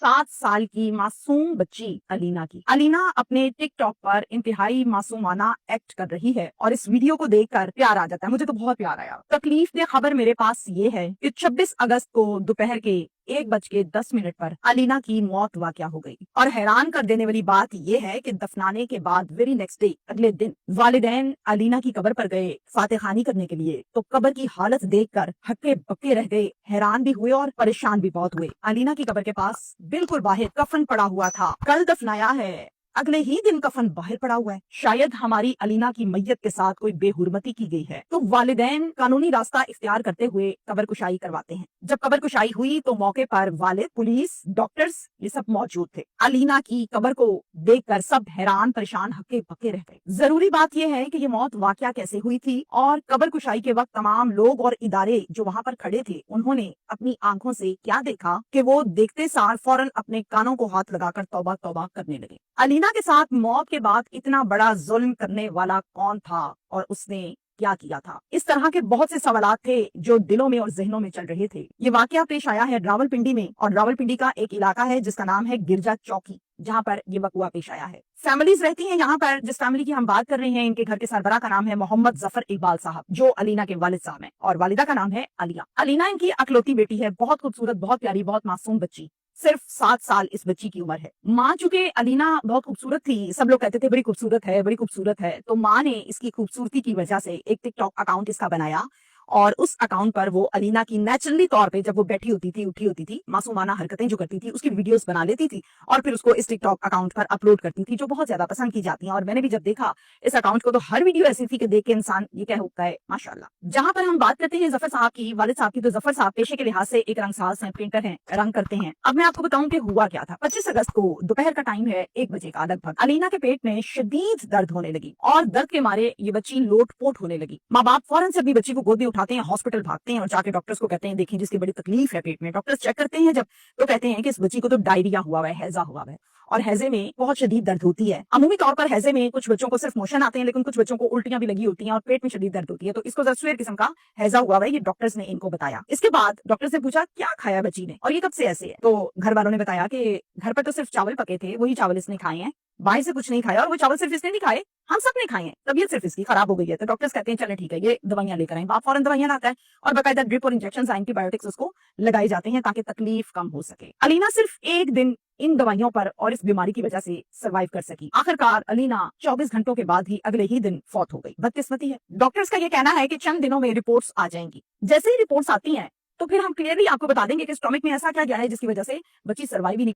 7 साल की मासूम बच्ची अलीना की। अलीना अपने टिकटॉक पर इंतहाई मासूमाना एक्ट कर रही है और इस वीडियो को देखकर प्यार आ जाता है। मुझे तो बहुत प्यार आया। तकलीफ दे खबर मेरे पास ये है कि 26 अगस्त को दोपहर के 1:10 पर अलीना की मौत वाक़या हो गई। और हैरान कर देने वाली बात यह है कि दफनाने के बाद वेरी नेक्स्ट डे, अगले दिन, वालिदैन अलीना की कब्र पर गए फातेहानी करने के लिए, तो कब्र की हालत देखकर हक्के बक्के रह गए, हैरान भी हुए और परेशान भी बहुत हुए। अलीना की कब्र के पास बिल्कुल बाहर कफन पड़ा हुआ था। कल दफनाया है, अगले ही दिन कफन बाहर पड़ा हुआ है। शायद हमारी अलीना की मैयत के साथ कोई बेहुरमती की गई है। तो वालिदैन कानूनी रास्ता इख्तियार करते हुए कब्र कुशाई करवाते हैं। जब कब्र कुशाई हुई तो मौके पर वालिद, पुलिस, डॉक्टर्स ये सब मौजूद थे। अलीना की कब्र को देखकर सब हैरान परेशान हक्के बक्के रह गए। जरूरी बात यह है कि ये मौत वाकया कैसे हुई थी और कब्र कुशाई के वक्त तमाम लोग और इदारे जो वहां पर खड़े थे उन्होंने अपनी आंखों से क्या देखा कि वो देखते सार फौरन अपने कानों को हाथ लगाकर तौबा तौबा करने लगे। अलीना के साथ मौत के बाद इतना बड़ा जुल्म करने वाला कौन था और उसने क्या किया था? इस तरह के बहुत से सवालात थे जो दिलों में और जहनों में चल रहे थे। ये वाकया पेश आया है रावलपिंडी में और रावलपिंडी का एक इलाका है जिसका नाम है गिरजा चौकी, जहाँ पर ये वकुआ पेश आया है। फैमिलीज रहती हैं यहाँ पर। जिस फैमिली की हम बात कर रहे हैं, इनके घर के सरबराह का नाम है मोहम्मद जफर इकबाल साहब, जो अलीना के वालिद साहब हैं, और वालिदा का नाम है अलिया। अलीना इनकी अकलौती बेटी है, बहुत खूबसूरत, बहुत प्यारी, बहुत मासूम बच्ची। सिर्फ 7 साल इस बच्ची की उम्र है। माँ चूंकि अलीना बहुत खूबसूरत थी, सब लोग कहते थे बड़ी खूबसूरत है, बड़ी खूबसूरत है, तो माँ ने इसकी खूबसूरती की वजह से एक टिकटॉक अकाउंट इसका बनाया और उस अकाउंट पर वो अलीना की नेचुरली तौर पे जब वो बैठी होती थी, उठी होती थी, मासूमाना हरकतें जो करती थी उसकी वीडियोस बना लेती थी और फिर उसको इस टिकटॉक अकाउंट पर अपलोड करती थी, जो बहुत ज्यादा पसंद की जाती है। और मैंने भी जब देखा इस अकाउंट को तो हर वीडियो ऐसी थी कि देख के इंसान ये कह उठता है माशाल्लाह। जहां पर हम बात करते हैं जफर साहब की, वालिद साहब की, तो जफर साहब पेशे के लिहाज से एक रंगसाज हैं, पेंटर हैं, रंग करते हैं। अब मैं आपको बताऊं कि हुआ क्या था। 25 अगस्त को दोपहर का टाइम है, 1 बजे का लगभग, अलीना के पेट में शदीद दर्द होने लगी और दर्द के मारे ये बच्ची लोटपोट होने लगी। माँ बाप फौरन से अपनी बच्ची को गोद में उठाते हैं, हॉस्पिटल भागते हैं और जाके डॉक्टर्स को कहते हैं देखिए जिसकी बड़ी तकलीफ है पेट में। डॉक्टर्स चेक करते हैं जब, तो कहते हैं कि इस बच्ची को तो डायरिया हुआ है, हैजा हुआ है, और हैजे में बहुत शदीद दर्द होती है। अमूमी तौर पर हैजे में कुछ बच्चों को सिर्फ मोशन आते हैं, लेकिन कुछ बच्चों को उल्टियां भी लगी होती हैं और पेट में शदीद दर्द होती है। तो इसको जरसुएर किस्म का हैजा हुआ है, ये डॉक्टर्स ने इनको बताया। इसके बाद डॉक्टर से पूछा क्या खाया बच्ची ने और ये कब से ऐसे है। तो घर वालों ने बताया कि घर पर तो सिर्फ चावल पके थे, वही चावल इसने खाए हैं, बाहर से कुछ नहीं खाया, और वो चावल सिर्फ इसने नहीं खाए, हम सब ने खाए हैं, तबीयत सिर्फ इसकी खराब हो गई है। तो डॉक्टर्स कहते हैं चले ठीक है, ये दवाइयां लेकर आए। बाप फौरन दवाइयां लाता है और बाकायदा ड्रिप और इंजेक्शन, एंटीबायोटिक्स उसको लगाए जाते हैं ताकि तकलीफ कम हो सके। अलीना सिर्फ एक दिन इन दवाइयों पर और इस बीमारी की वजह से सर्वाइव कर सकी। आखिरकार अलीना 24 घंटों के बाद ही अगले ही दिन फौत हो गई। बदकिस्मती है। डॉक्टर्स का ये कहना है कि चंद दिनों में रिपोर्ट्स आ जाएंगी। जैसे ही रिपोर्ट्स आती हैं तो फिर हम क्लियरली आपको बता देंगे कि स्टोमक में ऐसा क्या गया है जिसकी वजह से बच्ची सर्वाइव ही नहीं